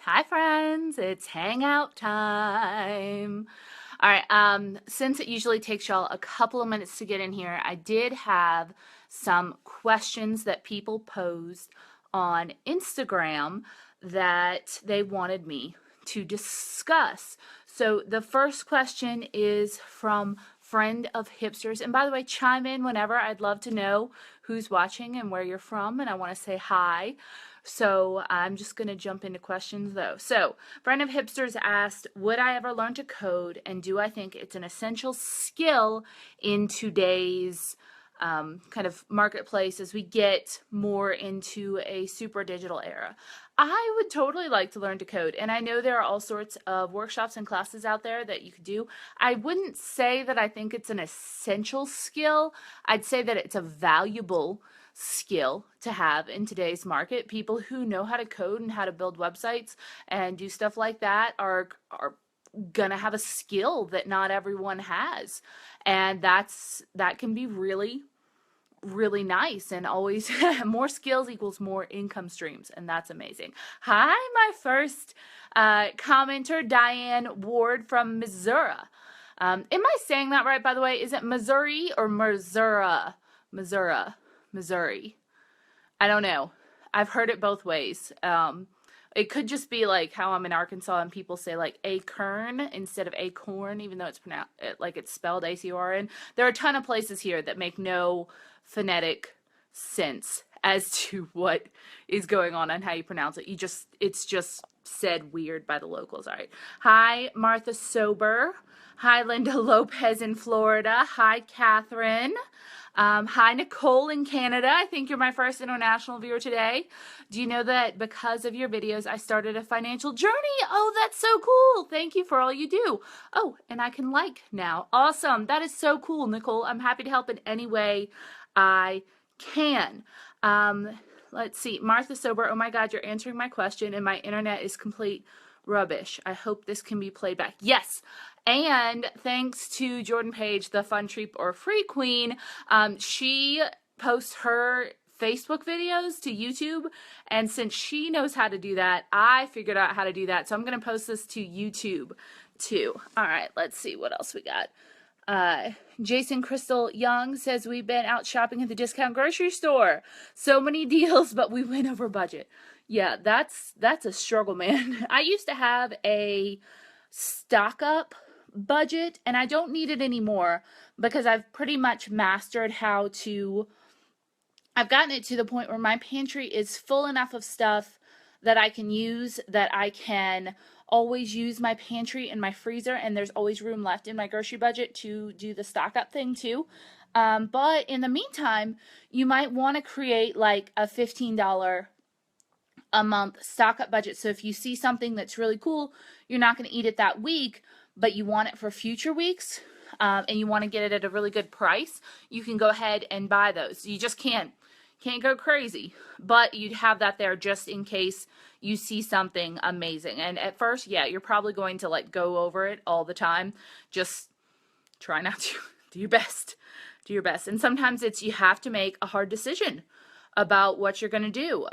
Hi friends, it's hangout time. All right, since it usually takes y'all a couple of minutes to get in here, I did have some questions that people posed on Instagram that they wanted me to discuss. So the first question is from Friend of Hipsters. And by the way, chime in whenever. I'd love to know who's watching and where you're from, and I want to say hi. So I'm just going to jump into questions though. So Friend of Hipsters asked, would I ever learn to code, and do I think it's an essential skill in today's kind of marketplace as we get more into a super digital era? I would totally like to learn to code, and I know there are all sorts of workshops and classes out there that you could do. I wouldn't say that I think it's an essential skill. I'd say that it's a valuable skill to have in today's market. People who know how to code and how to build websites and do stuff like that are gonna have a skill that not everyone has, and that can be really nice, and always more skills equals more income streams, and that's amazing. Hi, my first commenter, Diane Ward from Missouri. Am I saying that right, by the way? Is it Missouri or Missouri? Missouri. I don't know. I've heard it both ways. It could just be like how I'm in Arkansas and people say like acorn instead of acorn, even though it's pronounced like it's spelled ACORN. There are a ton of places here that make no phonetic sense as to what is going on and how you pronounce it. It's just said weird by the locals. All right. Hi, Martha Sober. Hi, Linda Lopez in Florida. Hi, Catherine. Hi, Nicole in Canada. I think you're my first international viewer today. Do you know that because of your videos, I started a financial journey? Oh, that's so cool. Thank you for all you do. Oh, and I can like now. Awesome. That is so cool, Nicole. I'm happy to help in any way I can. Let's see. Martha Sober. Oh my God, you're answering my question and my internet is complete rubbish. I hope this can be played back. Yes. And thanks to Jordan Page, the Fun Treat or Free Queen, she posts her Facebook videos to YouTube, and since she knows how to do that, I figured out how to do that. So I'm going to post this to YouTube too. All right, let's see what else we got. Jason Crystal Young says, we've been out shopping at the discount grocery store. So many deals, but we went over budget. Yeah, that's a struggle, man. I used to have a stock up budget, and I don't need it anymore because I've pretty much mastered how to, I've gotten it to the point where my pantry is full enough of stuff that I can use, that I can always use my pantry and my freezer, and there's always room left in my grocery budget to do the stock up thing too. But in the meantime, you might want to create like a $15 a month stock up budget. So if you see something that's really cool, you're not going to eat it that week, but you want it for future weeks, and you want to get it at a really good price, you can go ahead and buy those. You just can't go crazy, but you'd have that there just in case you see something amazing. And at first, yeah, you're probably going to like go over it all the time. Just try not to. Do your best. Do your best. And sometimes you have to make a hard decision about what you're going to do.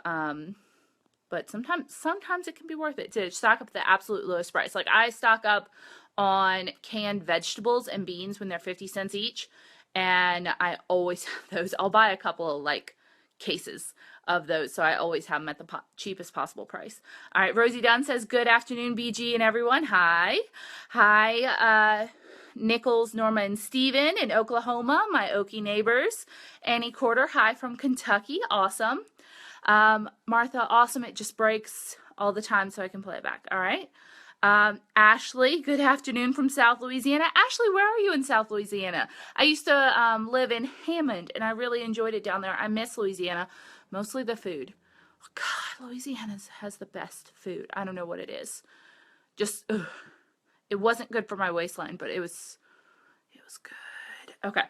But sometimes it can be worth it to stock up at the absolute lowest price. Like I stock up on canned vegetables and beans when they're 50 cents each, and I always have those. I'll buy a couple of like cases of those, so I always have them at the cheapest possible price. All right, Rosie Dunn says, good afternoon, BG and everyone. Hi. Nichols, Norma, and Steven in Oklahoma, my Okie neighbors. Annie Quarter, hi from Kentucky. Awesome. Martha, awesome. It just breaks all the time, so I can play it back. All right. Ashley, good afternoon from South Louisiana. Ashley, where are you in South Louisiana? I used to live in Hammond, and I really enjoyed it down there. I miss Louisiana, mostly the food. Oh, God, Louisiana has the best food. I don't know what it is. Just, ugh. It wasn't good for my waistline, but it was good. Okay.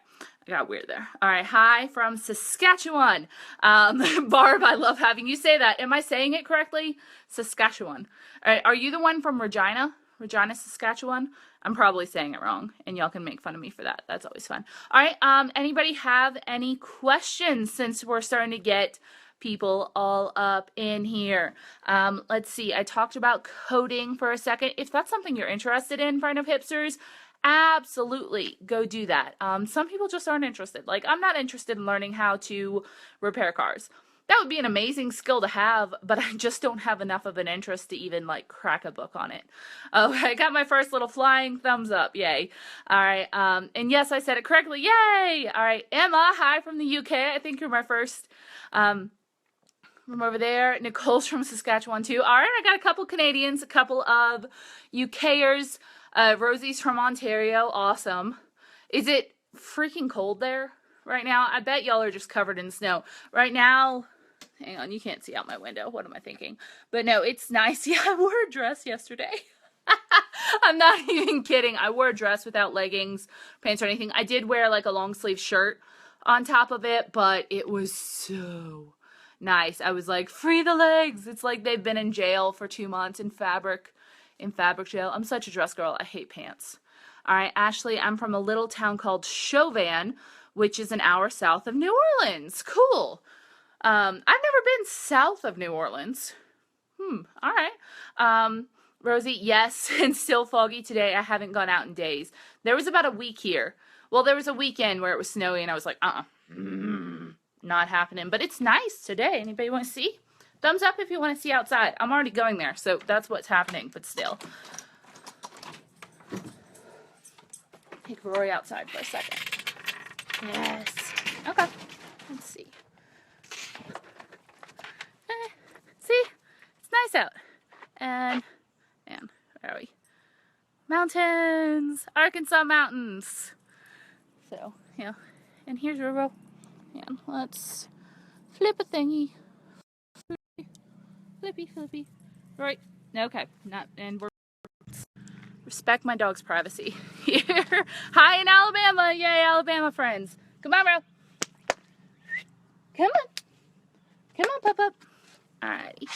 I got weird there. All right. Hi from Saskatchewan. Barb, I love having you say that. Am I saying it correctly? Saskatchewan. All right. Are you the one from Regina? Regina, Saskatchewan? I'm probably saying it wrong, and y'all can make fun of me for that. That's always fun. All right. Anybody have any questions since we're starting to get people all up in here. Let's see, I talked about coding for a second. If that's something you're interested in, Friend of Hipsters, absolutely go do that. Some people just aren't interested. Like, I'm not interested in learning how to repair cars. That would be an amazing skill to have, but I just don't have enough of an interest to even like crack a book on it. Oh, I got my first little flying thumbs up. Yay. All right. And yes, I said it correctly. Yay. All right. Emma, hi from the UK. I think you're my first from over there. Nicole's from Saskatchewan too. All right. I got a couple Canadians, a couple of UKers. Rosie's from Ontario. Awesome. Is it freaking cold there right now? I bet y'all are just covered in snow. Right now, hang on, you can't see out my window. What am I thinking? But no, it's nice. Yeah, I wore a dress yesterday. I'm not even kidding. I wore a dress without leggings, pants, or anything. I did wear like a long sleeve shirt on top of it, but it was so nice. I was like, free the legs. It's like they've been in jail for 2 months in fabric jail. I'm such a dress girl. I hate pants. All right, Ashley, I'm from a little town called Chauvin, which is an hour south of New Orleans. Cool. I've never been south of New Orleans. All right. Rosie, yes, and still foggy today. I haven't gone out in days. There was about a week here. Well, there was a weekend where it was snowy, and I was like, not happening. But it's nice today. Anybody want to see? Thumbs up if you want to see outside. I'm already going there, so that's what's happening, but still. Take Rory outside for a second. Yes. Okay. Let's see. See? It's nice out. And where are we? Mountains! Arkansas mountains! So, yeah. And here's River. And let's flip a thingy. Flippy. Right. Okay. And we're respect my dog's privacy here. Hi in Alabama. Yay, Alabama friends. Come on, bro. Come on, Pup. Alrighty.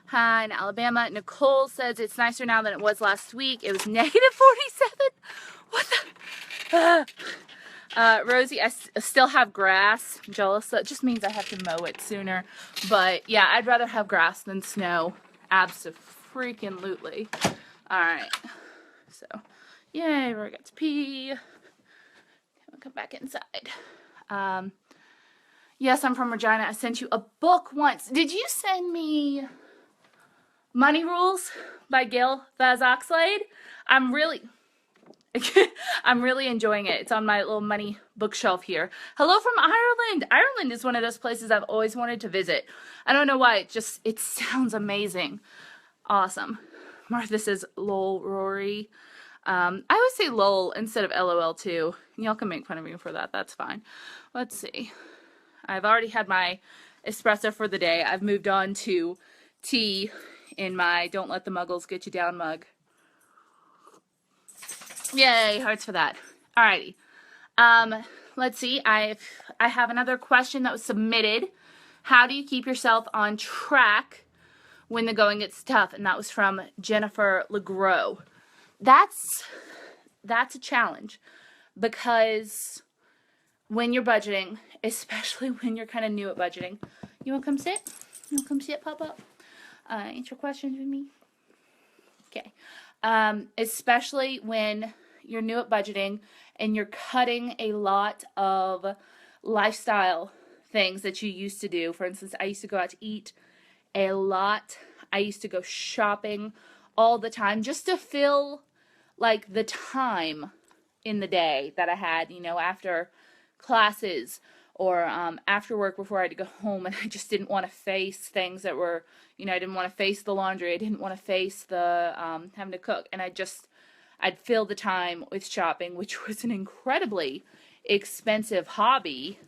Hi in Alabama. Nicole says it's nicer now than it was last week. It was negative 47. What the? Rosie, I still have grass. I'm jealous. That just means I have to mow it sooner. But yeah, I'd rather have grass than snow. Abso-freaking-lutely. Alright. So, yay, Rory got to pee. Come back inside. Yes, I'm from Regina. I sent you a book once. Did you send me Money Rules by Gail Vaz Oxlade? I'm really enjoying it. It's on my little money bookshelf here. Hello from Ireland. Ireland is one of those places I've always wanted to visit. I don't know why. It sounds amazing. Awesome. Martha says, lol, Rory. I always say lol instead of LOL too. Y'all can make fun of me for that. That's fine. Let's see. I've already had my espresso for the day. I've moved on to tea in my Don't Let the Muggles Get You Down mug. Yay, hearts for that. Alrighty. Let's see. I have another question that was submitted. How do you keep yourself on track when the going gets tough? And that was from Jennifer LeGros. That's a challenge, because when you're budgeting, especially when you're kind of new at budgeting, you want to come sit? You want to come sit, pop up? Answer questions with me? Okay. Especially when you're new at budgeting and you're cutting a lot of lifestyle things that you used to do. For instance, I used to go out to eat a lot. I used to go shopping all the time just to fill like the time in the day that I had, after classes or after work before I had to go home, and I just didn't want to face things that were, I didn't want to face the laundry. I didn't want to face the having to cook, and I'd fill the time with shopping, which was an incredibly expensive hobby.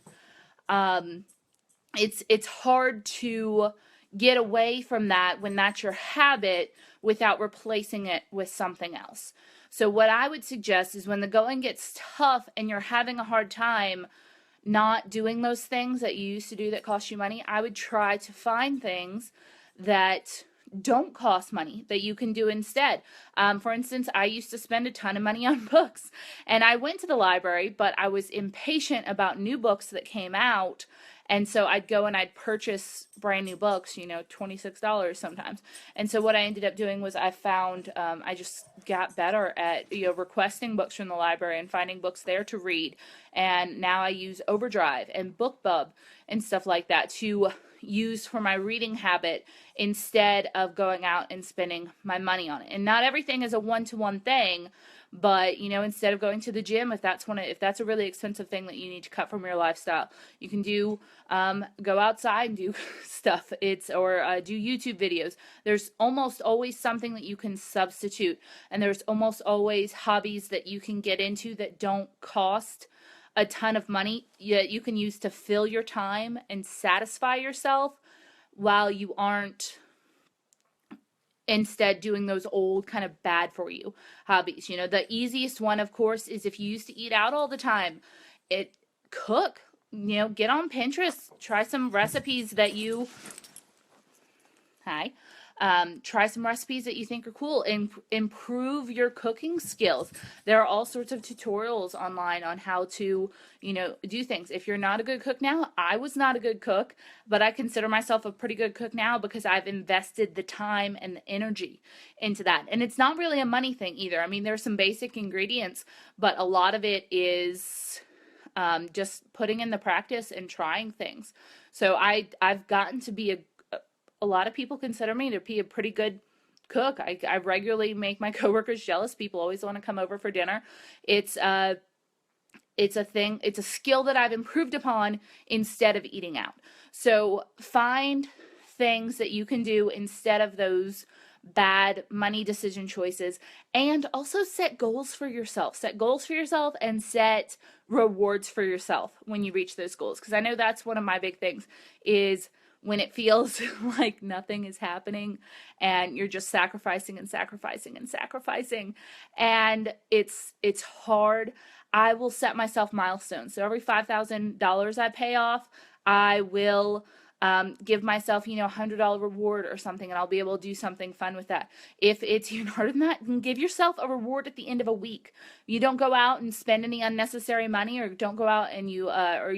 It's hard to get away from that when that's your habit without replacing it with something else. So what I would suggest is when the going gets tough and you're having a hard time not doing those things that you used to do that cost you money, I would try to find things that don't cost money that you can do instead. For instance, I used to spend a ton of money on books, and I went to the library, but I was impatient about new books that came out, And so I'd go and I'd purchase brand new books, $26 sometimes. And so what I ended up doing was I found, I just got better at, requesting books from the library and finding books there to read. And now I use Overdrive and BookBub and stuff like that to use for my reading habit instead of going out and spending my money on it. And not everything is a one-to-one thing, but instead of going to the gym, if that's a really expensive thing that you need to cut from your lifestyle, you can do go outside and do stuff. Or do YouTube videos. There's almost always something that you can substitute, and there's almost always hobbies that you can get into that don't cost a ton of money yet you can use to fill your time and satisfy yourself while you aren't instead doing those old kind of bad for you hobbies. The easiest one, of course, is if you used to eat out all the time, cook, get on Pinterest, try some recipes that you try some recipes that you think are cool and improve your cooking skills. There are all sorts of tutorials online on how to, do things. If you're not a good cook now, I was not a good cook, but I consider myself a pretty good cook now because I've invested the time and the energy into that. And it's not really a money thing either. I mean, there's some basic ingredients, but a lot of it is just putting in the practice and trying things. So I've gotten to be a lot of people consider me to be a pretty good cook. I regularly make my coworkers jealous. People always want to come over for dinner. It's a thing. It's a skill that I've improved upon instead of eating out. So find things that you can do instead of those bad money decision choices, and also set goals for yourself. Set goals for yourself and set rewards for yourself when you reach those goals. Because I know that's one of my big things is when it feels like nothing is happening and you're just sacrificing and sacrificing and sacrificing, and it's hard, I will set myself milestones. So every $5,000 I pay off, I will give myself, $100 reward or something, and I'll be able to do something fun with that. If it's even harder than that, then give yourself a reward at the end of a week. You don't go out and spend any unnecessary money, or don't go out and you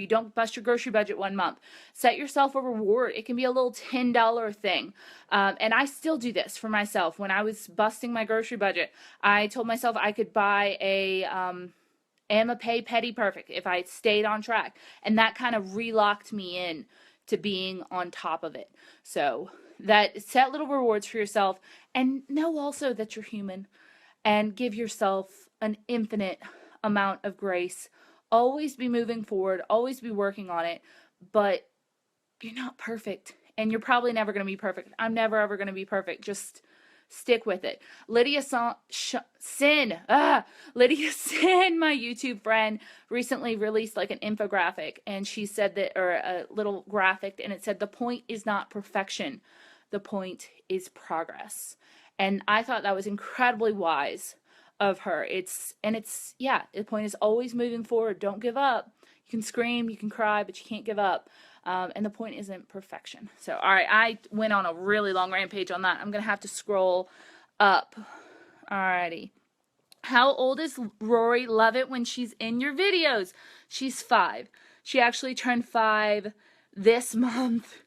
don't bust your grocery budget one month. Set yourself a reward. It can be a little $10 thing. And I still do this for myself. When I was busting my grocery budget, I told myself I could buy a Amma Pay Petty Perfect if I stayed on track. And that kind of relocked me in to being on top of it. So that set little rewards for yourself, and know also that you're human, and give yourself an infinite amount of grace. Always be moving forward, always be working on it, but you're not perfect, and you're probably never going to be perfect. I'm never ever going to be perfect. Just stick with it. Lydia Sin, my YouTube friend, recently released like an infographic, and she said that, or a little graphic, and it said, the point is not perfection. The point is progress. And I thought that was incredibly wise of her. The point is always moving forward. Don't give up. You can scream, you can cry, but you can't give up. And the point isn't perfection. So, all right, I went on a really long rampage on that. I'm going to have to scroll up. Alrighty. How old is Rory? Love it when she's in your videos. She's 5. She actually turned 5 this month.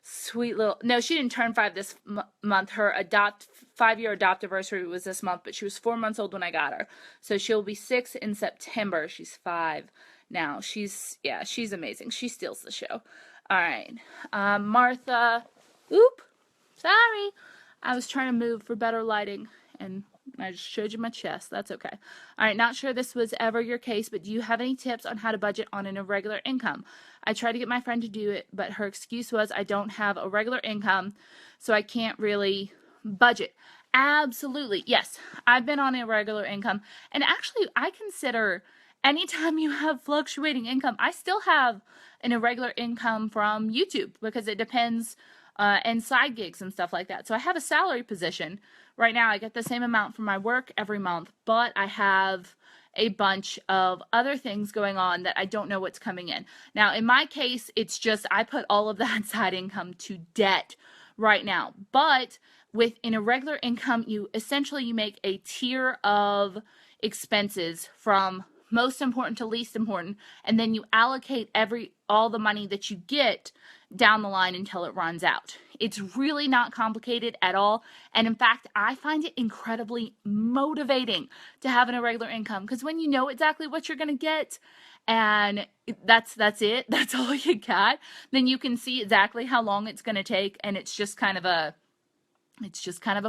Sweet little... No, she didn't turn 5 this month. Her 5-year adoptiversary was this month, but she was 4 months old when I got her. So she'll be 6 in September. She's 5 now. She's amazing. She steals the show. All right. Martha. Oop. Sorry. I was trying to move for better lighting, and I just showed you my chest. That's okay. All right. Not sure this was ever your case, but do you have any tips on how to budget on an irregular income? I tried to get my friend to do it, but her excuse was I don't have a regular income, so I can't really budget. Absolutely. Yes. I've been on a regular income, and actually I consider anytime you have fluctuating income, I still have an irregular income from YouTube because it depends, and side gigs and stuff like that. So I have a salary position. Right now I get the same amount from my work every month, but I have a bunch of other things going on that I don't know what's coming in. Now, in my case, it's just I put all of that side income to debt right now. But with an irregular income, you make a tier of expenses from most important to least important, and then you allocate all the money that you get down the line until it runs out. It's really not complicated at all. And in fact, I find it incredibly motivating to have an irregular income, because when you know exactly what you're going to get and that's it, that's all you got, then you can see exactly how long it's going to take, and it's just kind of a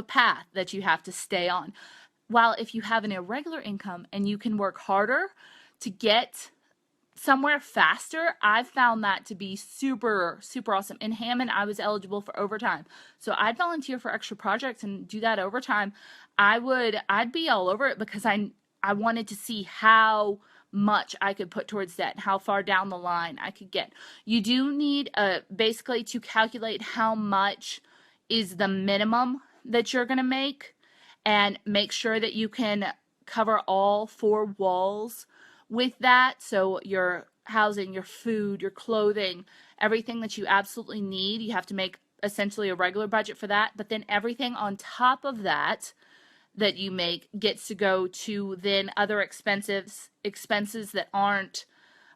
path that you have to stay on. While if you have an irregular income and you can work harder to get somewhere faster, I've found that to be super, super awesome. In Hammond, I was eligible for overtime. So I'd volunteer for extra projects and do that overtime. I'd be all over it, because I wanted to see how much I could put towards that, how far down the line I could get. You do need basically to calculate how much is the minimum that you're going to make, and make sure that you can cover all 4 walls with that. So your housing, your food, your clothing, everything that you absolutely need, you have to make essentially a regular budget for that. But then everything on top of that you make gets to go to then other expenses that aren't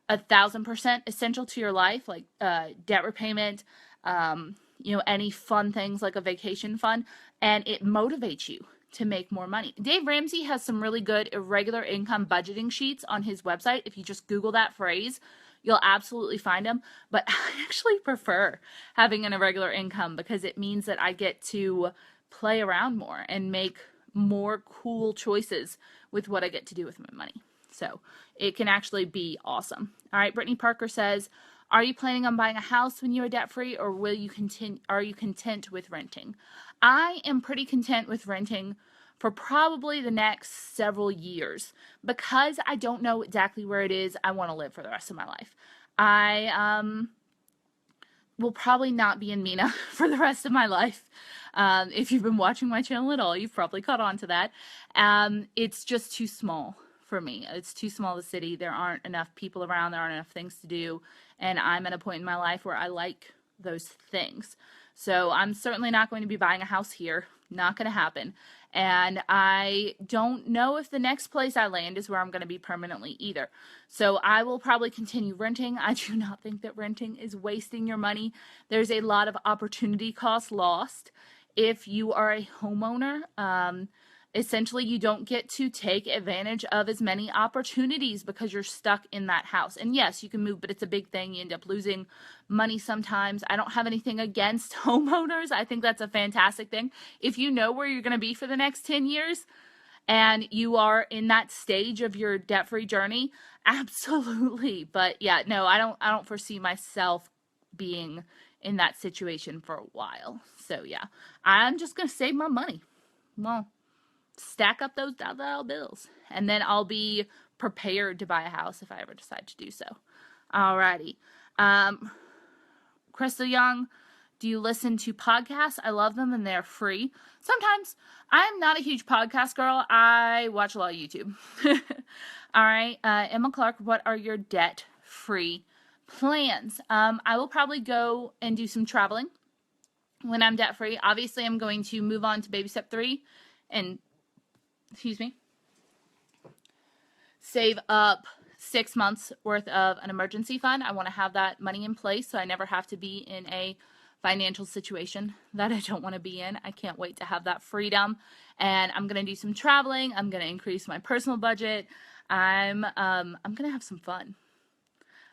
1,000% essential to your life, like debt repayment, any fun things like a vacation fund, and it motivates you to make more money. Dave Ramsey has some really good irregular income budgeting sheets on his website. If you just Google that phrase, you'll absolutely find them. But I actually prefer having an irregular income, because it means that I get to play around more and make more cool choices with what I get to do with my money. So it can actually be awesome. All right, Brittany Parker says, are you planning on buying a house when you are debt-free, or are you content with renting? I am pretty content with renting for probably the next several years, because I don't know exactly where it is I want to live for the rest of my life. I will probably not be in Mena for the rest of my life. If you've been watching my channel at all, you've probably caught on to that. It's just too small for me. It's too small a city. There aren't enough people around. There aren't enough things to do. And I'm at a point in my life where I like those things. So I'm certainly not going to be buying a house here. Not going to happen. And I don't know if the next place I land is where I'm going to be permanently either. So I will probably continue renting. I do not think that renting is wasting your money. There's a lot of opportunity cost lost if you are a homeowner. Essentially, you don't get to take advantage of as many opportunities because you're stuck in that house. And yes, you can move, but it's a big thing. You end up losing money sometimes. I don't have anything against homeowners. I think that's a fantastic thing. If you know where you're going to be for the next 10 years and you are in that stage of your debt-free journey, absolutely. But yeah, no, I don't foresee myself being in that situation for a while. So yeah, I'm just going to save my money. Well, stack up those dollar bills, and then I'll be prepared to buy a house if I ever decide to do so. Alrighty. Crystal Young, do you listen to podcasts? I love them, and they're free. Sometimes. I'm not a huge podcast girl. I watch a lot of YouTube. All right. Emma Clark, what are your debt-free plans? I will probably go and do some traveling when I'm debt-free. Obviously, I'm going to move on to baby step 3 and save up 6 months worth of an emergency fund. I want to have that money in place so I never have to be in a financial situation that I don't want to be in. I can't wait to have that freedom. And I'm going to do some traveling. I'm going to increase my personal budget. I'm going to have some fun.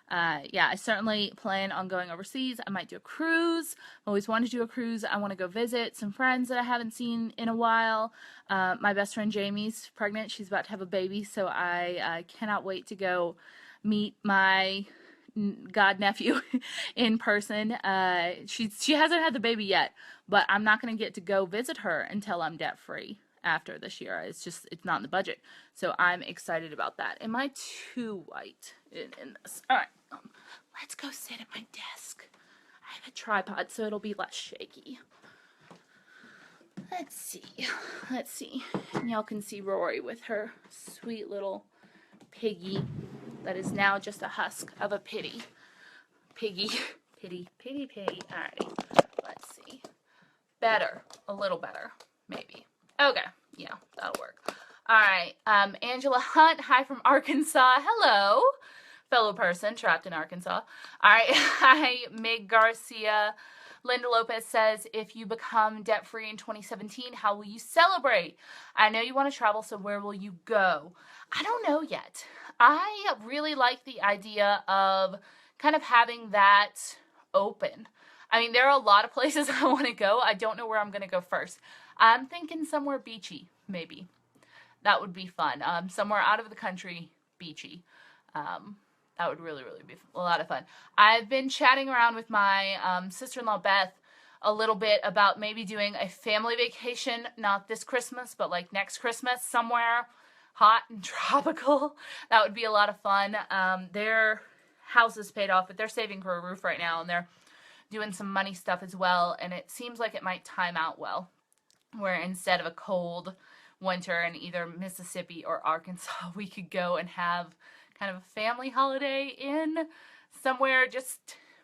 Yeah, I certainly plan on going overseas. I might do a cruise. I always wanted to do a cruise. I want to go visit some friends that I haven't seen in a while. My best friend Jamie's pregnant. She's about to have a baby, so I cannot wait to go meet my godnephew in person. She hasn't had the baby yet, but I'm not going to get to go visit her until I'm debt-free after this year. It's not in the budget. So I'm excited about that. Am I too white in this? All right. Let's go sit at my desk. I have a tripod, so it'll be less shaky. Let's see. Y'all can see Rory with her sweet little piggy that is now just a husk of a piggy. Piggy. All right. Let's see. Better. A little better, maybe. Okay. Yeah, that'll work. All right. Angela Hunt, hi from Arkansas. Hello, fellow person trapped in Arkansas. All right. Hi, Meg Garcia. Linda Lopez says, if you become debt-free in 2017, how will you celebrate? I know you want to travel, so where will you go? I don't know yet. I really like the idea of kind of having that open. I mean, there are a lot of places I want to go. I don't know where I'm going to go first. I'm thinking somewhere beachy, maybe. That would be fun. Somewhere out of the country, beachy. That would really, really be a lot of fun. I've been chatting around with my sister-in-law, Beth, a little bit about maybe doing a family vacation, not this Christmas, but like next Christmas, somewhere hot and tropical. That would be a lot of fun. Their house is paid off, but they're saving for a roof right now, and they're doing some money stuff as well, and it seems like it might time out well, where instead of a cold winter in either Mississippi or Arkansas, we could go and have kind of a family holiday in somewhere just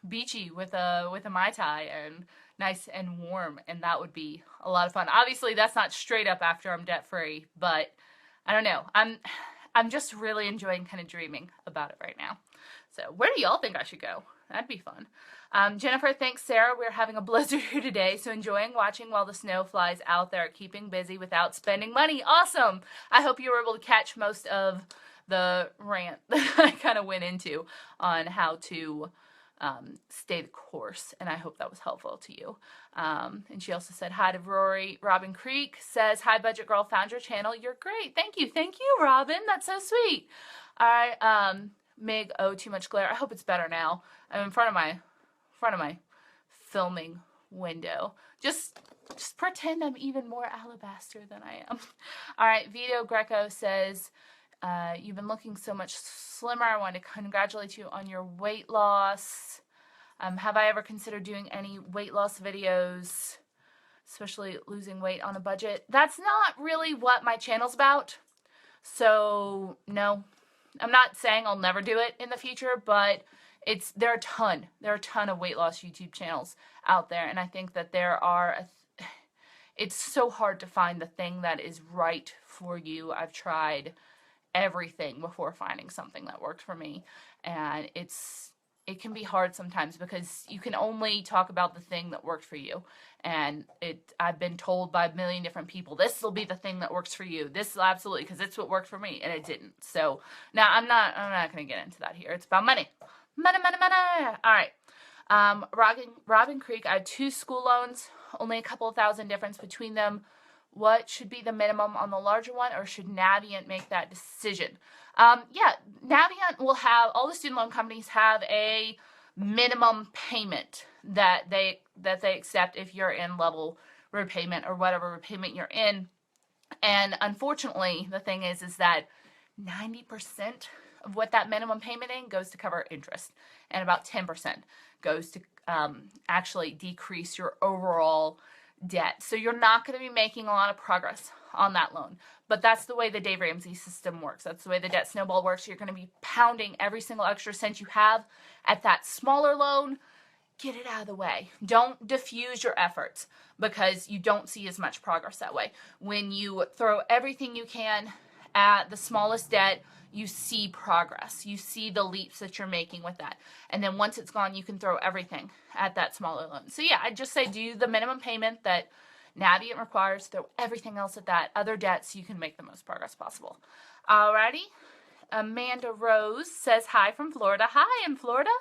beachy with a Mai Tai and nice and warm, and that would be a lot of fun. Obviously, that's not straight up after I'm debt free, but I don't know. I'm just really enjoying kind of dreaming about it right now. So where do y'all think I should go? That'd be fun. Jennifer, thanks, Sarah. We're having a blizzard here today, so enjoying watching while the snow flies out there, keeping busy without spending money. Awesome. I hope you were able to catch most of the rant that I kind of went into on how to stay the course, and I hope that was helpful to you. And she also said hi to Rory. Robin Creek says, hi, Budget Girl, found your channel. You're great. Thank you, Robin. That's so sweet. All right, Mig, oh, too much glare. I hope it's better now. I'm in front of my filming window. Just pretend I'm even more alabaster than I am. All right, Vito Greco says, you've been looking so much slimmer. I want to congratulate you on your weight loss. Have I ever considered doing any weight loss videos, especially losing weight on a budget? That's not really what my channel's about. So no, I'm not saying I'll never do it in the future, but there are a ton of weight loss YouTube channels out there, and I think that it's so hard to find the thing that is right for you. I've tried everything before finding something that worked for me, and it can be hard sometimes because you can only talk about the thing that worked for you, and I've been told by a million different people, this will be the thing that works for you. This will absolutely, because it's what worked for me, and it didn't. So now I'm not going to get into that here. It's about money. Money. All right. Robin Creek, I have 2 school loans, only a couple of thousand difference between them. What should be the minimum on the larger one, or should Navient make that decision? Yeah, Navient will have, all the student loan companies have a minimum payment that they accept if you're in level repayment or whatever repayment you're in. And unfortunately, the thing is that 90% of what that minimum payment in goes to cover interest, and about 10% goes to actually decrease your overall debt. So you're not going to be making a lot of progress on that loan. But that's the way the Dave Ramsey system works. That's the way the debt snowball works. You're going to be pounding every single extra cent you have at that smaller loan. Get it out of the way. Don't diffuse your efforts because you don't see as much progress that way. When you throw everything you can at the smallest debt, you see progress. You see the leaps that you're making with that. And then once it's gone, you can throw everything at that smaller loan. So yeah, I'd just say do the minimum payment that Navient requires, throw everything else at that other debt so you can make the most progress possible. Alrighty. Amanda Rose says hi from Florida. Hi in Florida.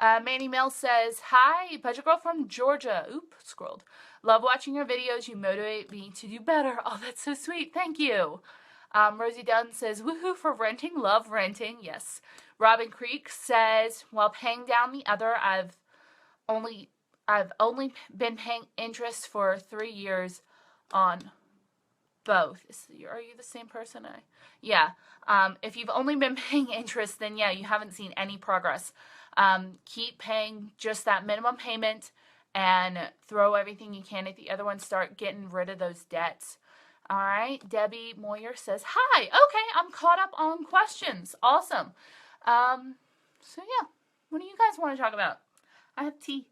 Manny Mills says, hi, Budget Girl from Georgia. Oop, scrolled. Love watching your videos. You motivate me to do better. Oh, that's so sweet. Thank you. Rosie Dunn says, woohoo for renting. Love renting. Yes. Robin Creek says, while paying down the other, I've only been paying interest for 3 years on both. Are you the same person? Yeah. If you've only been paying interest, then yeah, you haven't seen any progress. Keep paying just that minimum payment and throw everything you can at the other one. Start getting rid of those debts. All right. Debbie Moyer says, hi. Okay, I'm caught up on questions. Awesome. So yeah, what do you guys want to talk about? I have tea.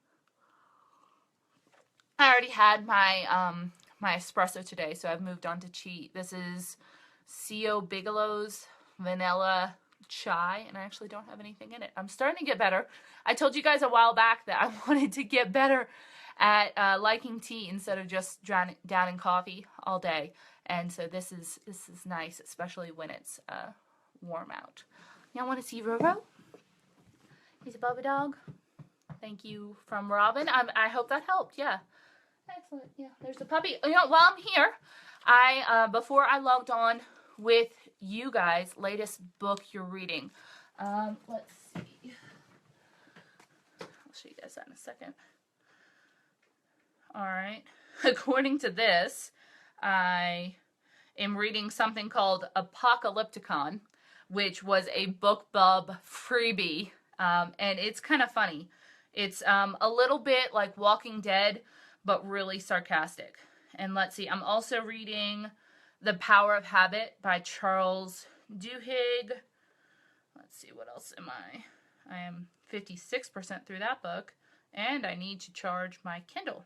I already had my my espresso today, so I've moved on to tea. This is C.O. Bigelow's vanilla chai, and I actually don't have anything in it. I'm starting to get better. I told you guys a while back that I wanted to get better at liking tea instead of just downing coffee all day, and so this is nice, especially when it's warm out. Y'all want to see Roro? He's a Bubba dog. Thank you from Robin. I hope that helped. Yeah, excellent. Yeah, there's a puppy. You know, while I'm here, before I logged on with you guys, latest book you're reading. Let's see. I'll show you guys that in a second. All right. According to this, I am reading something called Apocalypticon, which was a BookBub freebie, and it's kind of funny. It's a little bit like Walking Dead, but really sarcastic. And let's see, I'm also reading The Power of Habit by Charles Duhigg. Let's see, what else am I? I am 56% through that book, and I need to charge my Kindle.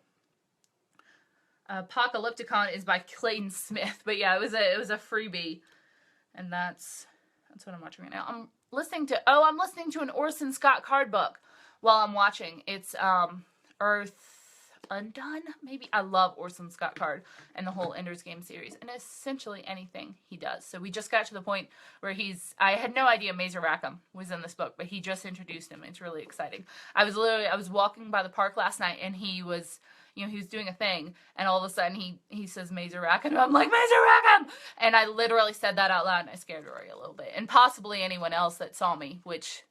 Apocalypticon is by Clayton Smith, but yeah, it was a freebie, and that's what I'm watching right now. I'm listening to an Orson Scott Card book while I'm watching. It's Earth Undone, maybe. I love Orson Scott Card and the whole Ender's Game series, and essentially anything he does. So we just got to the point where I had no idea Mazer Rackham was in this book, but he just introduced him. It's really exciting. I was walking by the park last night, and he was doing a thing, and all of a sudden he says Mazer Rackham, and I'm like, Mazer Rackham! And I literally said that out loud, and I scared Rory a little bit, and possibly anyone else that saw me, which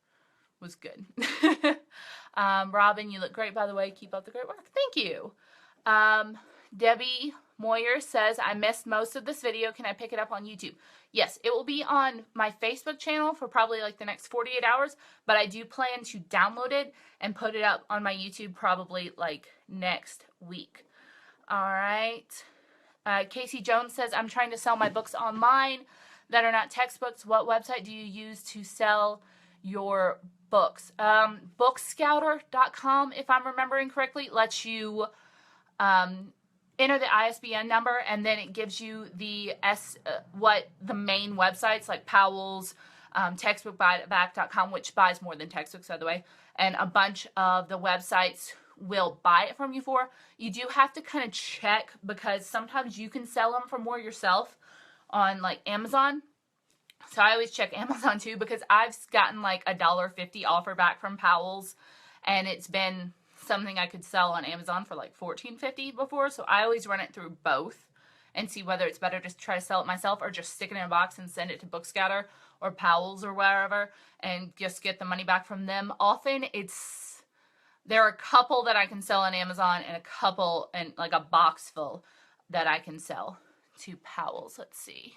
was good. Robin, you look great, by the way. Keep up the great work. Thank you. Debbie Moyer says, I missed most of this video. Can I pick it up on YouTube? Yes, it will be on my Facebook channel for probably like the next 48 hours, but I do plan to download it and put it up on my YouTube probably like next week. All right. Casey Jones says, I'm trying to sell my books online that are not textbooks. What website do you use to sell your books? Bookscouter.com, if I'm remembering correctly, lets you enter the ISBN number, and then it gives you the what the main websites like Powell's, textbookbuyback.com, which buys more than textbooks, by the way, and a bunch of the websites will buy it from you for. You do have to kind of check, because sometimes you can sell them for more yourself on like Amazon. So I always check Amazon too, because I've gotten like $1.50 offer back from Powell's, and it's been something I could sell on Amazon for like $14.50 before. So I always run it through both and see whether it's better to try to sell it myself or just stick it in a box and send it to Bookscouter or Powell's or wherever and just get the money back from them. Often there are a couple that I can sell on Amazon and a couple, and like a box full that I can sell to Powell's. Let's see.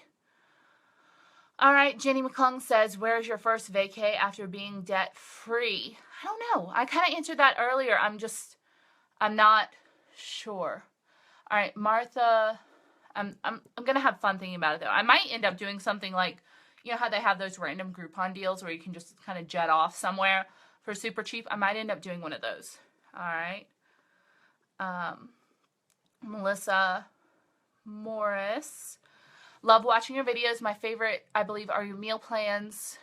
All right, Jenny McClung says, where's your first vacay after being debt-free? I don't know. I kind of answered that earlier. I'm not sure. All right, Martha, I'm going to have fun thinking about it, though. I might end up doing something like, you know how they have those random Groupon deals where you can just kind of jet off somewhere for super cheap? I might end up doing one of those. All right. Melissa Morris. Love watching your videos. My favorite, I believe, are your meal plans.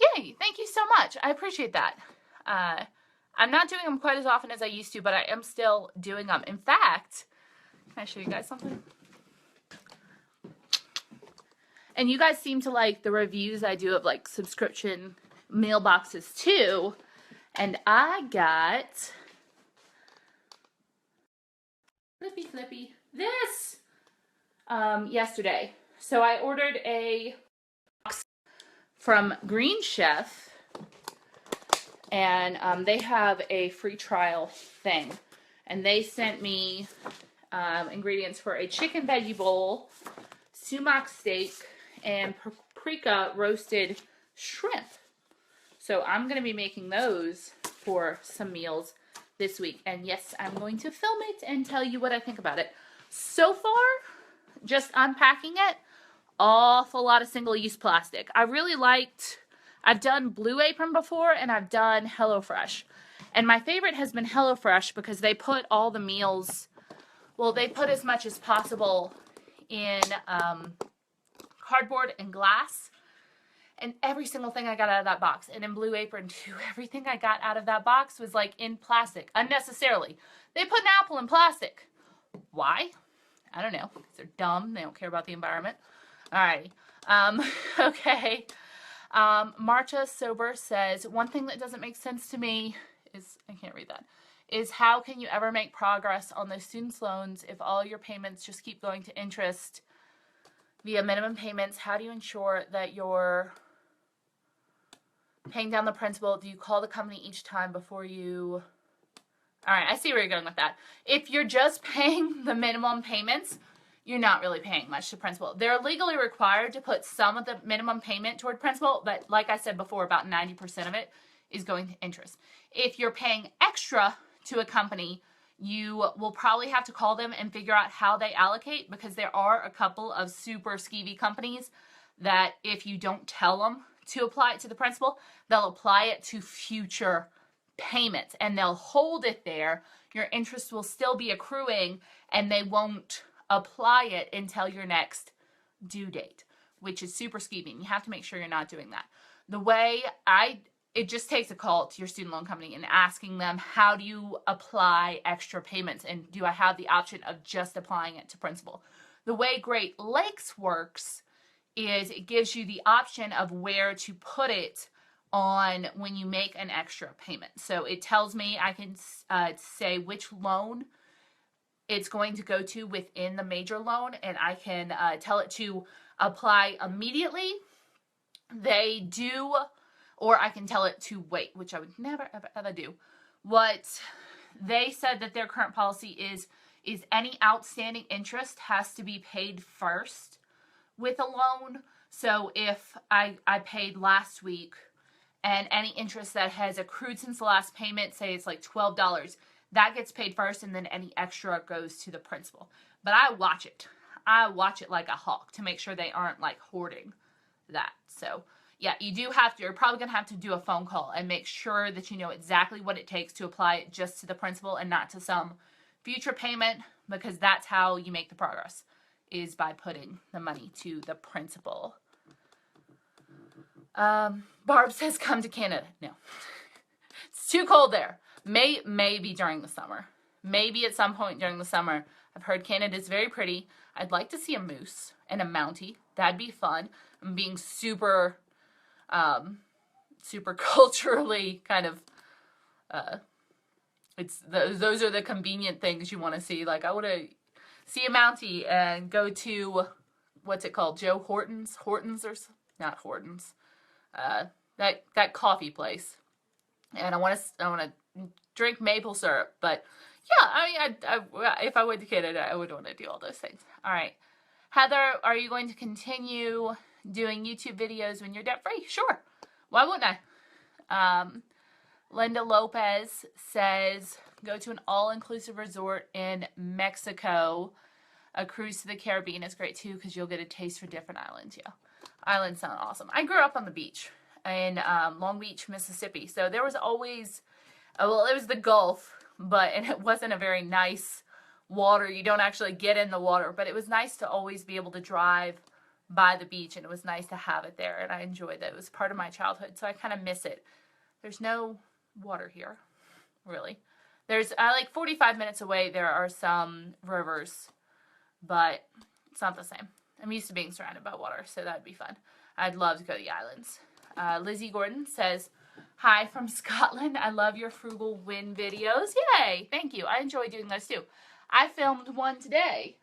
Yay! Thank you so much. I appreciate that. I'm not doing them quite as often as I used to, but I am still doing them. In fact, can I show you guys something? And you guys seem to like the reviews I do of like subscription mailboxes too. And I got flippy this yesterday. So I ordered a box from Green Chef, and they have a free trial thing, and they sent me ingredients for a chicken veggie bowl, sumac steak, and paprika roasted shrimp. So I'm going to be making those for some meals this week. And yes, I'm going to film it and tell you what I think about it. So far, just unpacking it, awful lot of single-use plastic. I've done Blue Apron before, and I've done HelloFresh. And my favorite has been HelloFresh because they put all the meals, well, they put as much as possible in cardboard and glass. And every single thing I got out of that box, and in Blue Apron too, everything I got out of that box was like in plastic, unnecessarily. They put an apple in plastic. Why? I don't know, because they're dumb. They don't care about the environment. Alrighty. Okay. Marcha Sober says, one thing that doesn't make sense to me is, I can't read that, is how can you ever make progress on those students' loans if all your payments just keep going to interest via minimum payments? How do you ensure that you're paying down the principal? Do you call the company each time before you... All right, I see where you're going with that. If you're just paying the minimum payments, you're not really paying much to principal. They're legally required to put some of the minimum payment toward principal, but like I said before, about 90% of it is going to interest. If you're paying extra to a company, you will probably have to call them and figure out how they allocate, because there are a couple of super skeevy companies that if you don't tell them to apply it to the principal, they'll apply it to future payments and they'll hold it there. Your interest will still be accruing and they won't apply it until your next due date, which is super skeevy. You have to make sure you're not doing that. The way it just takes a call to your student loan company and asking them, how do you apply extra payments? And do I have the option of just applying it to principal? The way Great Lakes works is it gives you the option of where to put it on when you make an extra payment. So it tells me, I can say which loan it's going to go to within the major loan, and I can tell it to apply immediately. They do, or I can tell it to wait, which I would never, ever do. What they said that their current policy is any outstanding interest has to be paid first with a loan. So if I paid last week, and any interest that has accrued since the last payment, say it's like $12, that gets paid first, and then any extra goes to the principal. But I watch it. I watch it like a hawk to make sure they aren't like hoarding that. So yeah, you're probably going to have to do a phone call and make sure that you know exactly what it takes to apply it just to the principal and not to some future payment, because that's how you make the progress, is by putting the money to the principal. Barb says, come to Canada. No, it's too cold there. Maybe during the summer. Maybe at some point during the summer. I've heard Canada's very pretty. I'd like to see a moose and a mountie. That'd be fun. I'm being super culturally kind of, those are the convenient things you want to see. Like, I want to see a mountie and go to, what's it called? Joe Hortons? Not Hortons. That coffee place, and I want to drink maple syrup. But yeah, I mean, if I went to Canada, I would want to do all those things. All right, Heather, are you going to continue doing YouTube videos when you're debt free? Sure, why wouldn't I? Linda Lopez says, go to an all-inclusive resort in Mexico. A cruise to the Caribbean is great too, because you'll get a taste for different islands. Yeah. Islands sound awesome. I grew up on the beach in Long Beach, Mississippi. So there was always, well, it was the Gulf, and it wasn't a very nice water. You don't actually get in the water, but it was nice to always be able to drive by the beach, and it was nice to have it there, and I enjoyed that. It was part of my childhood, so I kind of miss it. There's no water here, really. There's, like 45 minutes away, there are some rivers, but it's not the same. I'm used to being surrounded by water, so that'd be fun. I'd love to go to the islands. Lizzie Gordon says, hi from Scotland. I love your frugal win videos. Yay! Thank you. I enjoy doing those too. I filmed one today.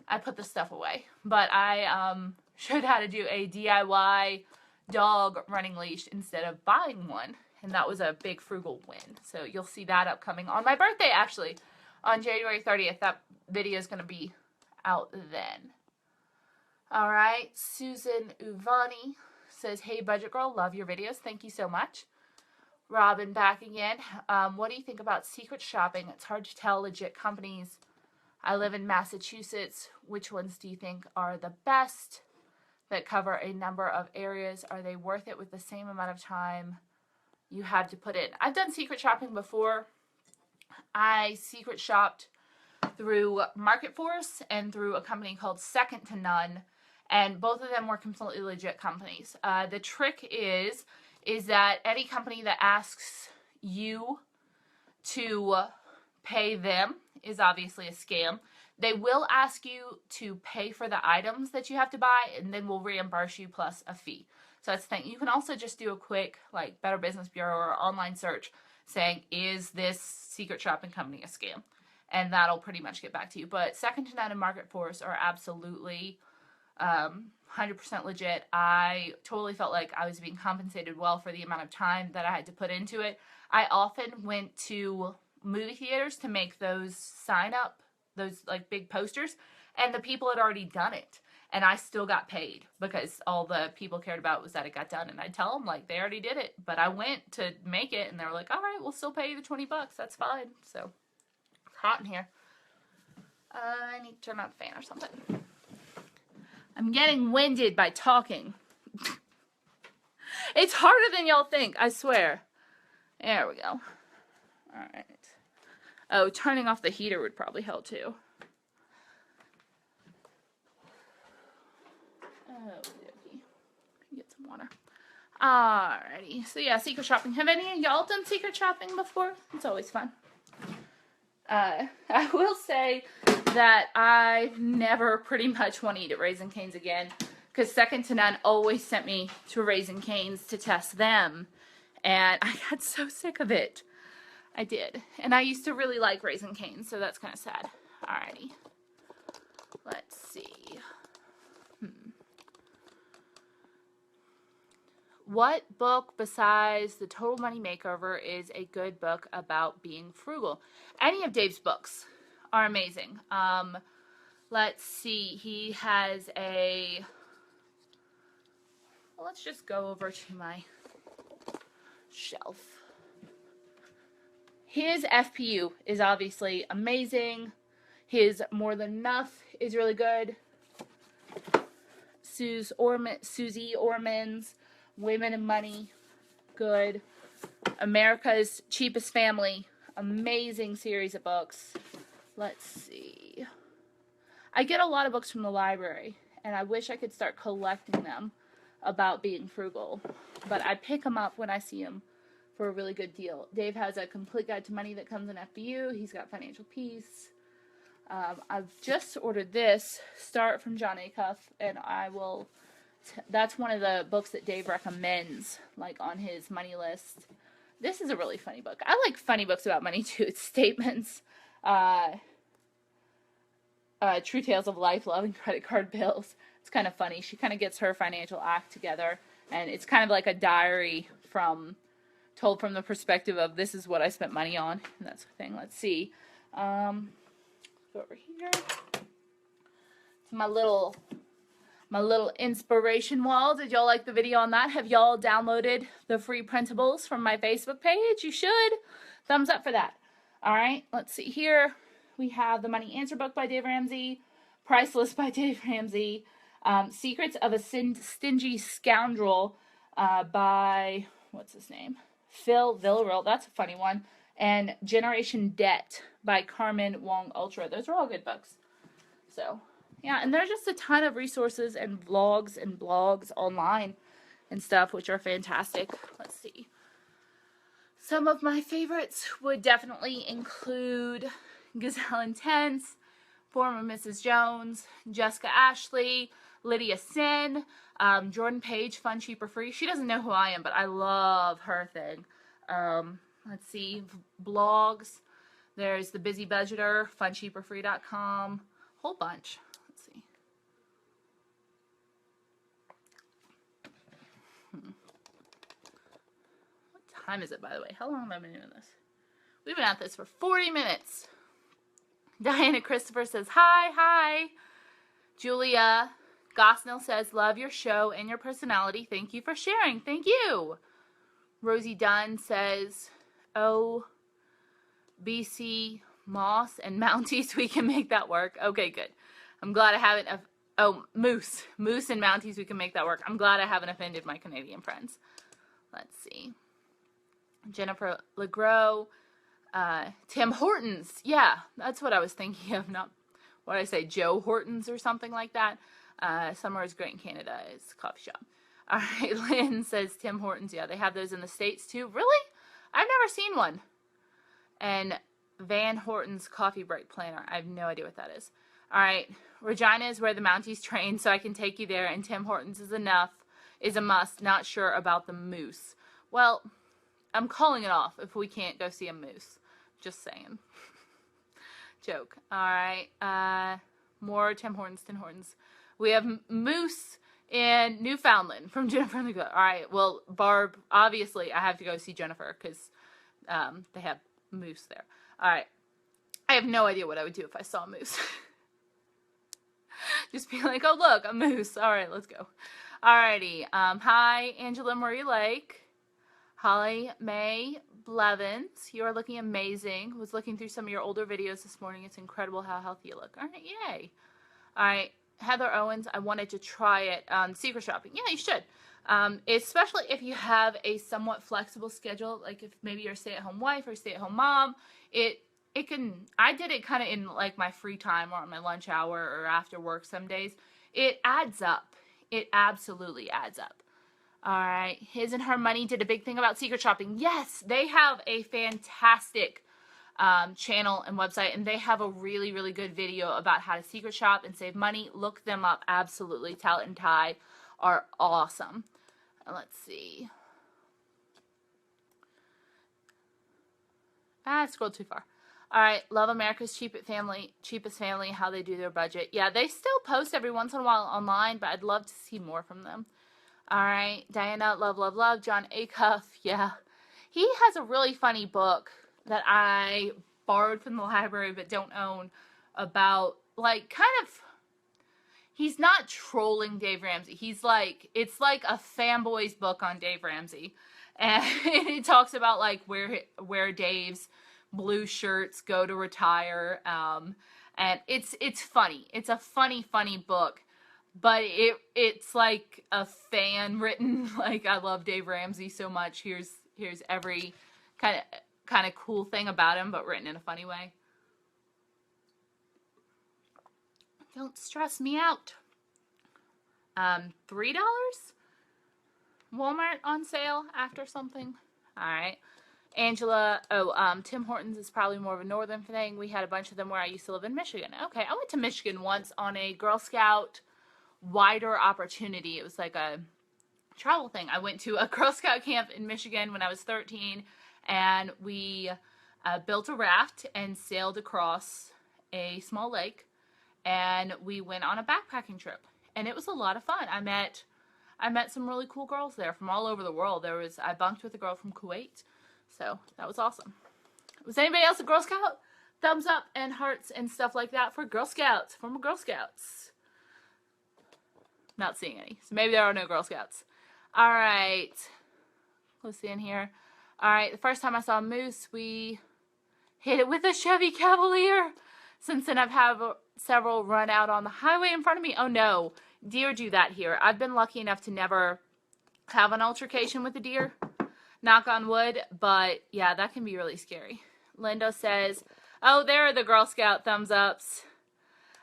I put the stuff away, but I showed how to do a DIY dog running leash instead of buying one, and that was a big frugal win. So you'll see that upcoming on my birthday, actually, on January 30th. That video is going to be out then. All right, Susan Uvani says, hey, Budget Girl, love your videos. Thank you so much. Robin back again. What do you think about secret shopping? It's hard to tell legit companies. I live in Massachusetts. Which ones do you think are the best that cover a number of areas? Are they worth it with the same amount of time you have to put in? I've done secret shopping before. I secret shopped through Market Force and through a company called Second to None. and both of them were completely legit companies. The trick is that any company that asks you to pay them is obviously a scam. They will ask you to pay for the items that you have to buy, and then we'll reimburse you plus a fee. So that's the thing. You can also just do a quick, like, Better Business Bureau or online search saying, is this secret shopping company a scam? And that'll pretty much get back to you. But Second to None and Market Force are absolutely 100% legit. I totally felt like I was being compensated well for the amount of time that I had to put into it. I often went to movie theaters to make those those like big posters, and the people had already done it, and I still got paid because all the people cared about was that it got done. And I'd tell them, like, they already did it, but I went to make it, and they were like, all right, we'll still pay you the $20. That's fine. So it's hot in here. I need to turn on the fan or something. I'm getting winded by talking. It's harder than y'all think, I swear. There we go. Alright. Oh, turning off the heater would probably help too. Oh, okay. Get some water. Alrighty. So yeah, secret shopping. Have any of y'all done secret shopping before? It's always fun. I will say that I never pretty much want to eat at Raising Cane's again, because Second to None always sent me to Raising Cane's to test them, and I got so sick of it. I did. And I used to really like Raising Cane's, so that's kind of sad. Alrighty. Let's see. What book besides The Total Money Makeover is a good book about being frugal? Any of Dave's books are amazing. Let's see. He has a... Well, let's just go over to my shelf. His FPU is obviously amazing. His More Than Enough is really good. Susie Orman's Women and Money, good. America's Cheapest Family, amazing series of books. Let's see. I get a lot of books from the library, and I wish I could start collecting them about being frugal. But I pick them up when I see them for a really good deal. Dave has a Complete Guide to Money that comes in FBU. He's got Financial Peace. I've just ordered this, Start from John Acuff, and I will... That's one of the books that Dave recommends, like, on his money list. This is a really funny book. I like funny books about money, too. It's Statements, True Tales of Life, Love, and Credit Card Bills. It's kind of funny. She kind of gets her financial act together, and it's kind of like a diary told from the perspective of, this is what I spent money on, and that sort of thing. Let's see. Go over here to my little inspiration wall. Did y'all like the video on that? Have y'all downloaded the free printables from my Facebook page? You should. Thumbs up for that. All right, let's see here. We have The Money Answer Book by Dave Ramsey, Priceless by Dave Ramsey, Secrets of a Stingy Scoundrel by, what's his name? Phil Villarreal. That's a funny one. And Generation Debt by Carmen Wong Ultra. Those are all good books. So... yeah, and there's just a ton of resources and vlogs and blogs online and stuff, which are fantastic. Let's see. Some of my favorites would definitely include Gazelle Intense, Former Mrs. Jones, Jessica Ashley, Lydia Sin, Jordan Page, Fun, Cheap, or Free. She doesn't know who I am, but I love her thing. Let's see. Blogs. There's The Busy Budgeter, funcheaperfree.com. Whole bunch. What time is it, by the way? How long have I been doing this? We've been at this for 40 minutes. Diana Christopher says, hi. Julia Gosnell says, love your show and your personality. Thank you for sharing. Thank you. Rosie Dunn says, oh, BC Moss and Mounties, we can make that work. Okay, good. I'm glad I haven't... Oh, Moose and Mounties, we can make that work. I'm glad I haven't offended my Canadian friends. Let's see. Jennifer LeGros. Tim Hortons. Yeah, that's what I was thinking of. Not what did I say, Joe Hortons or something like that. Somewhere is great in Canada. It's a coffee shop. All right, Lynn says Tim Hortons. Yeah, they have those in the States too. Really? I've never seen one. And Van Horton's coffee break planner. I have no idea what that is. All right, Regina is where the Mounties train, so I can take you there. And Tim Hortons is a must. Not sure about the moose. Well, I'm calling it off if we can't go see a moose. Just saying. Joke. All right. More Tim Hortons. We have moose in Newfoundland from Jennifer and the Good. All right. Well, Barb, obviously, I have to go see Jennifer because they have moose there. All right. I have no idea what I would do if I saw a moose. Just be like, oh, look, a moose. All right, let's go. All righty. Hi, Angela Marie Lake. Holly May Blevins, you are looking amazing. Was looking through some of your older videos this morning. It's incredible how healthy you look. All right, yay. All right, Heather Owens, I wanted to try it on secret shopping. Yeah, you should. Especially if you have a somewhat flexible schedule, like if maybe you're a stay-at-home wife or stay-at-home mom, I did it kind of in like my free time or on my lunch hour or after work some days. It adds up. It absolutely adds up. All right. His and Her Money did a big thing about secret shopping. Yes, they have a fantastic channel and website, and they have a really, really good video about how to secret shop and save money. Look them up. Absolutely. Talent and Ty are awesome. Let's see. I scrolled too far. All right. Love America's Cheapest Family, how they do their budget. Yeah, they still post every once in a while online, but I'd love to see more from them. All right, Diana, love, John Acuff, yeah. He has a really funny book that I borrowed from the library but don't own about, like, kind of, he's not trolling Dave Ramsey. He's like, it's like a fanboy's book on Dave Ramsey. And it talks about, like, where Dave's blue shirts go to retire. And it's funny. It's a funny book. But it's like a fan written, like, I love Dave Ramsey so much. Here's every kind of cool thing about him, but written in a funny way. Don't stress me out. $3? Walmart on sale after something. All right. Angela, Tim Hortons is probably more of a northern thing. We had a bunch of them where I used to live in Michigan. Okay, I went to Michigan once on a Girl Scout wider opportunity. It was like a travel thing. I went to a Girl Scout camp in Michigan when I was 13, and we built a raft and sailed across a small lake, and we went on a backpacking trip, and it was a lot of fun. I met some really cool girls there from all over the world. I bunked with a girl from Kuwait, so that was awesome. Was anybody else a Girl Scout? Thumbs up and hearts and stuff like that for Girl Scouts, former Girl Scouts. Not seeing any. So maybe there are no Girl Scouts. All right. Let's see in here. All right. The first time I saw a moose, we hit it with a Chevy Cavalier. Since then, I've had several run out on the highway in front of me. Oh, no. Deer do that here. I've been lucky enough to never have an altercation with a deer. Knock on wood. But, yeah, that can be really scary. Linda says, oh, there are the Girl Scout thumbs ups.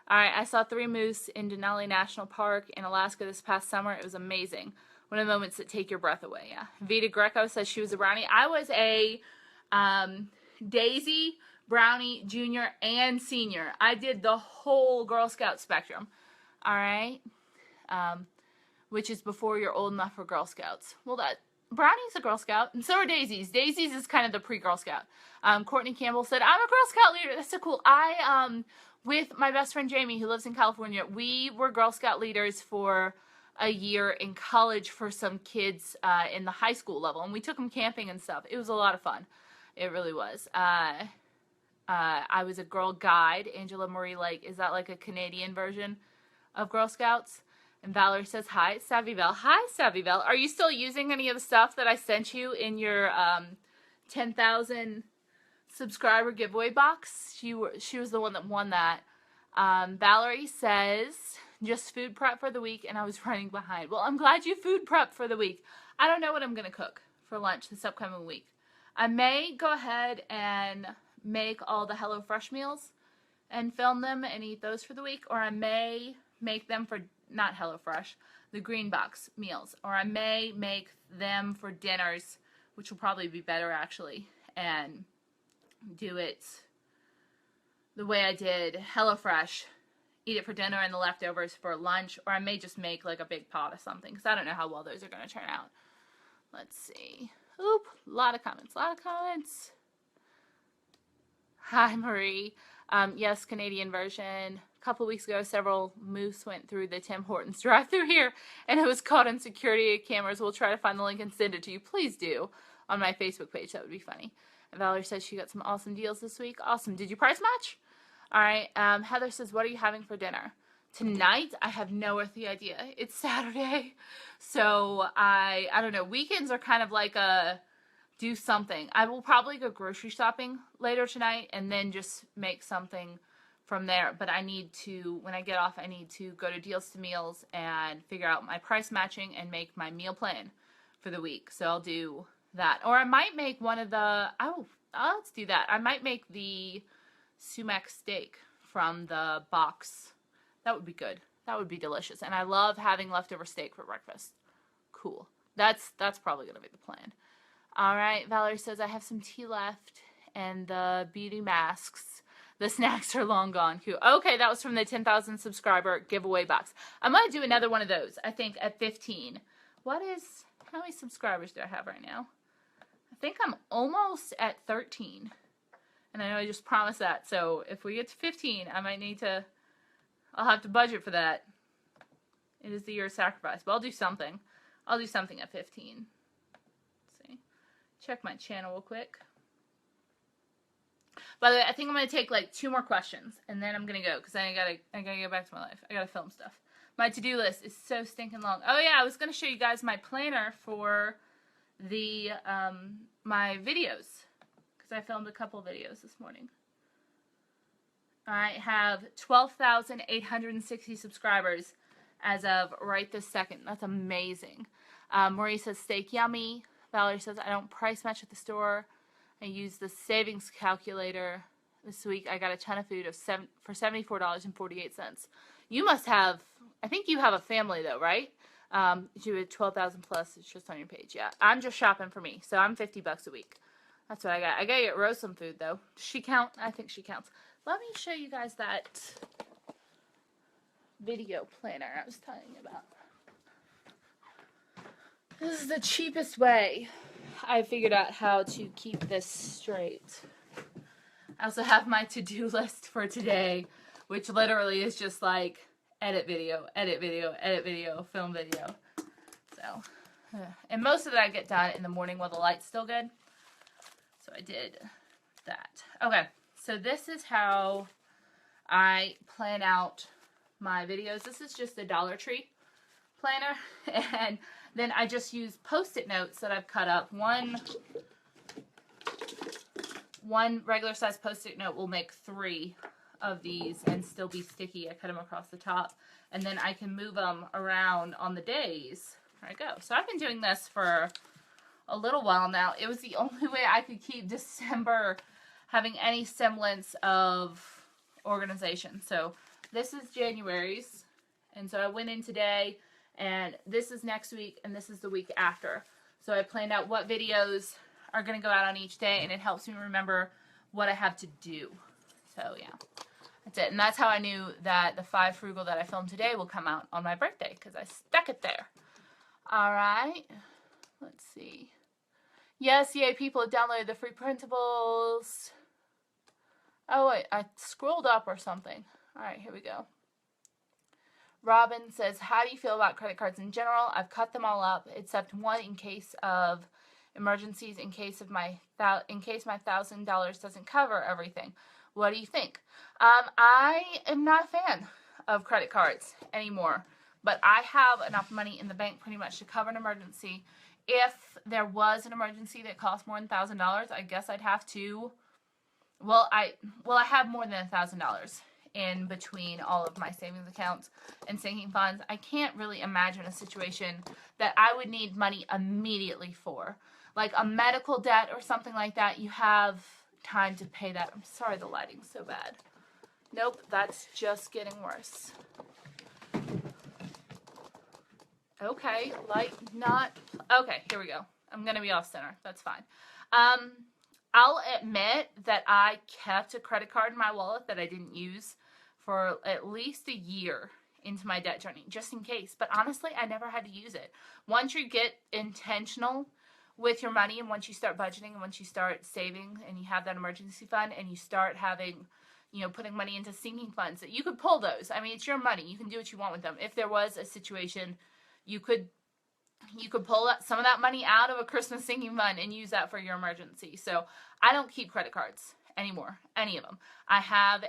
All right, I saw 3 moose in Denali National Park in Alaska this past summer. It was amazing. One of the moments that take your breath away, yeah. Vita Greco says she was a brownie. I was a Daisy, brownie, junior, and senior. I did the whole Girl Scout spectrum, all right? Which is before you're old enough for Girl Scouts. Well, Brownie's a Girl Scout, and so are Daisy's. Daisy's is kind of the pre-Girl Scout. Courtney Campbell said, I'm a Girl Scout leader. That's so cool. With my best friend Jamie, who lives in California, we were Girl Scout leaders for a year in college for some kids in the high school level, and we took them camping and stuff. It was a lot of fun. It really was. I was a Girl Guide. Angela Marie Lake, is that like a Canadian version of Girl Scouts? And Valerie says, hi, Savvyvel. Hi, Savvyvel. Are you still using any of the stuff that I sent you in your 10,000 subscriber giveaway box? She was the one that won that. Valerie says, just food prep for the week, and I was running behind. Well, I'm glad you food prep for the week. I don't know what I'm going to cook for lunch this upcoming week. I may go ahead and make all the HelloFresh meals and film them and eat those for the week, or I may make them for, not HelloFresh, the green box meals, or I may make them for dinners, which will probably be better actually, and do it the way I did HelloFresh, eat it for dinner and the leftovers for lunch, or I may just make like a big pot of something, because I don't know how well those are going to turn out. Let's see. Oop, a lot of comments, Hi, Marie. Yes, Canadian version. A couple weeks ago, several moose went through the Tim Hortons drive-thru here, and it was caught on security cameras. We'll try to find the link and send it to you. Please do on my Facebook page. That would be funny. And Valerie says she got some awesome deals this week. Awesome. Did you price match? All right. Heather says, what are you having for dinner? Tonight, I have no earthly idea. It's Saturday. So, I don't know. Weekends are kind of like a do something. I will probably go grocery shopping later tonight and then just make something from there. But I need to, when I get off, I need to go to Deals to Meals and figure out my price matching and make my meal plan for the week. So I'll do that. Or I might make one of the, let's do that. I might make the sumac steak from the box. That would be good. That would be delicious. And I love having leftover steak for breakfast. Cool. That's probably going to be the plan. All right, Valerie says, I have some tea left and the beauty masks. The snacks are long gone. Cool. Okay, that was from the 10,000 subscriber giveaway box. I might do another one of those, I think, at 15. How many subscribers do I have right now? I think I'm almost at 13. And I know I just promised that. So if we get to 15, I'll have to budget for that. It is the year of sacrifice. But I'll do something. I'll do something at 15. Check my channel real quick. By the way, I think I'm going to take like 2 more questions, and then I'm going to go, because I gotta get back to my life. I gotta film stuff. My to-do list is so stinking long. Oh yeah, I was going to show you guys my planner for the, my videos, because I filmed a couple videos this morning. I have 12,860 subscribers as of right this second. That's amazing. Marie says, steak yummy. Valerie says, I don't price match at the store. I use the savings calculator. This week I got a ton of food for $74.48. You must have, I think you have a family though, right? You had 12,000 plus, it's just on your page. Yeah, I'm just shopping for me, so I'm $50 a week. That's what I got. I gotta get Rose some food though. Does she count? I think she counts. Let me show you guys that video planner I was telling you about. This is the cheapest way I figured out how to keep this straight. I also have my to-do list for today, which literally is just like edit video, film video. So, and most of that I get done in the morning while the light's still good. So I did that. Okay, so this is how I plan out my videos. This is just a Dollar Tree planner, and then I just use Post-it notes that I've cut up. One regular size Post-it note will make 3 of these and still be sticky. I cut them across the top, and then I can move them around on the days where I go. So I've been doing this for a little while now. It was the only way I could keep December having any semblance of organization. So this is January's, and so I went in today, and this is next week, and this is the week after. So I planned out what videos are going to go out on each day, and it helps me remember what I have to do. So yeah, that's it. And that's how I knew that the 5 Frugal that I filmed today will come out on my birthday, because I stuck it there. All right, let's see. Yes, yay, people have downloaded the free printables. Oh wait, I scrolled up or something. All right, here we go. Robin says, how do you feel about credit cards in general? I've cut them all up, except one in case of emergencies, in case my $1,000 doesn't cover everything. What do you think? I am not a fan of credit cards anymore, but I have enough money in the bank pretty much to cover an emergency. If there was an emergency that cost more than $1,000, I guess I'd have to. Well, I have more than $1,000 in between all of my savings accounts and sinking funds. I can't really imagine a situation that I would need money immediately for. Like a medical debt or something like that, you have time to pay that. I'm sorry the lighting's so bad. Nope, that's just getting worse. Okay, light not. Okay, here we go. I'm going to be off center. That's fine. I'll admit that I kept a credit card in my wallet that I didn't use for at least a year into my debt journey, just in case. But honestly, I never had to use it. Once you get intentional with your money, and once you start budgeting, and once you start saving, and you have that emergency fund, and you start having, putting money into sinking funds, that you could pull those. I mean, it's your money. You can do what you want with them. If there was a situation, you could pull some of that money out of a Christmas sinking fund and use that for your emergency. So I don't keep credit cards anymore, any of them. I have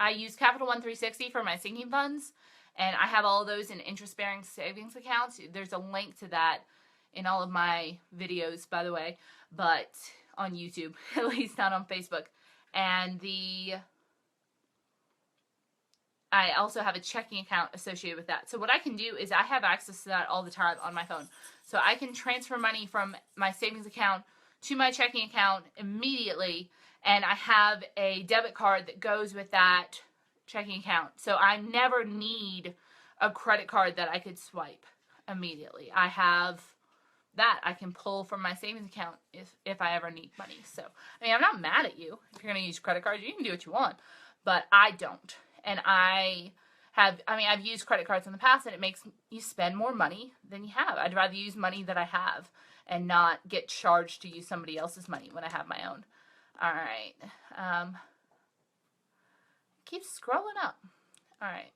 I use Capital One 360 for my sinking funds, and I have all of those in interest-bearing savings accounts. There's a link to that in all of my videos, by the way, but on YouTube, at least not on Facebook. And I also have a checking account associated with that. So what I can do is I have access to that all the time on my phone. So I can transfer money from my savings account to my checking account immediately, and I have a debit card that goes with that checking account. So I never need a credit card that I could swipe immediately. I have that I can pull from my savings account if I ever need money. So, I mean, I'm not mad at you. If you're going to use credit cards, you can do what you want, but I don't. And I've used credit cards in the past, and it makes you spend more money than you have. I'd rather use money that I have and not get charged to use somebody else's money when I have my own. All right. Keep scrolling up. All right.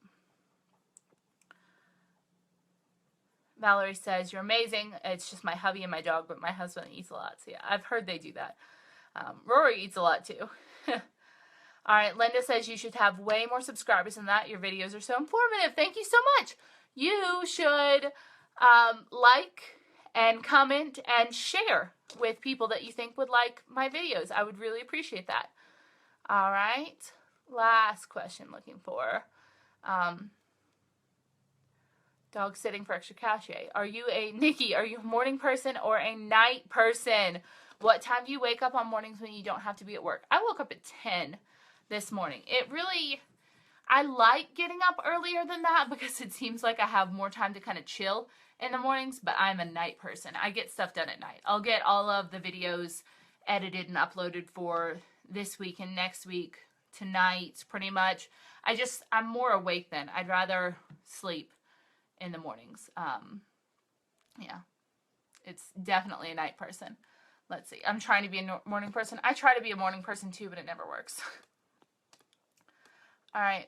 Valerie says, you're amazing. It's just my hubby and my dog, but my husband eats a lot. So yeah, I've heard they do that. Rory eats a lot too. All right, Linda says you should have way more subscribers than that. Your videos are so informative. Thank you so much. You should like and comment and share with people that you think would like my videos. I would really appreciate that. All right, last question looking for. Dog sitting for extra cash. Are you Nikki, are you a morning person or a night person? What time do you wake up on mornings when you don't have to be at work? I woke up at 10 this morning. I like getting up earlier than that because it seems like I have more time to kind of chill in the mornings, but I'm a night person. I get stuff done at night. I'll get all of the videos edited and uploaded for this week and next week tonight, pretty much. I'm more awake then. I'd rather sleep in the mornings. Yeah, it's definitely a night person. Let's see. I'm trying to be a morning person. I try to be a morning person too, but it never works. All right.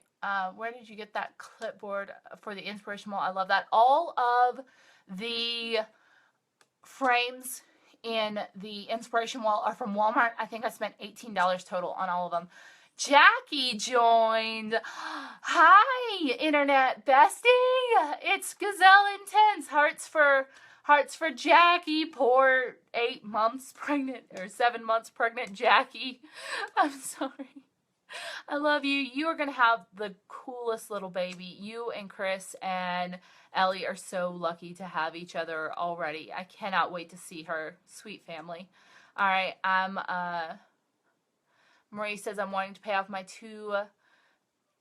Where did you get that clipboard for the inspiration wall? I love that. All of the frames in the inspiration wall are from Walmart. I think I spent $18 total on all of them. Jackie joined. Hi, internet bestie. It's Gazelle Intense. Hearts for Jackie. Poor 8 months pregnant or 7 months pregnant Jackie. I'm sorry. I love you. You are going to have the coolest little baby. You and Chris and Ellie are so lucky to have each other already. I cannot wait to see her sweet family. All right. Marie says, I'm wanting to pay off my 2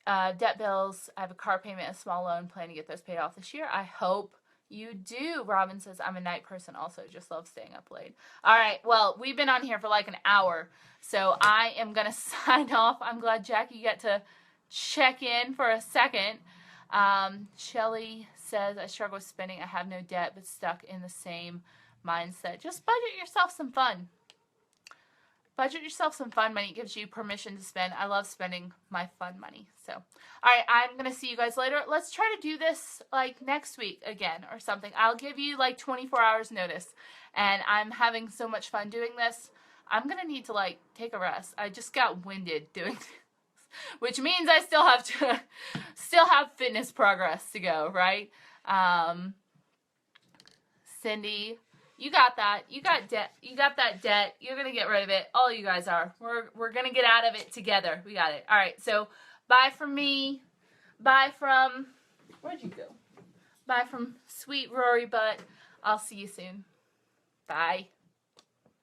debt bills. I have a car payment and a small loan. Plan to get those paid off this year. I hope you do. Robin says, I'm a night person also. Just love staying up late. All right. Well, we've been on here for like an hour, so I am going to sign off. I'm glad Jackie got to check in for a second. Shelly says, I struggle with spending. I have no debt, but stuck in the same mindset. Just budget yourself some fun. Budget yourself some fun money. It gives you permission to spend. I love spending my fun money. So, all right, I'm going to see you guys later. Let's try to do this like next week again or something. I'll give you like 24 hours notice. And I'm having so much fun doing this. I'm going to need to like take a rest. I just got winded doing this, which means I still have fitness progress to go, right? Cindy, you got that. You got debt. You got that debt. You're going to get rid of it. All you guys are. We're going to get out of it together. We got it. All right. So bye from me. Bye from, where'd you go? Bye from sweet Rory Butt. I'll see you soon. Bye.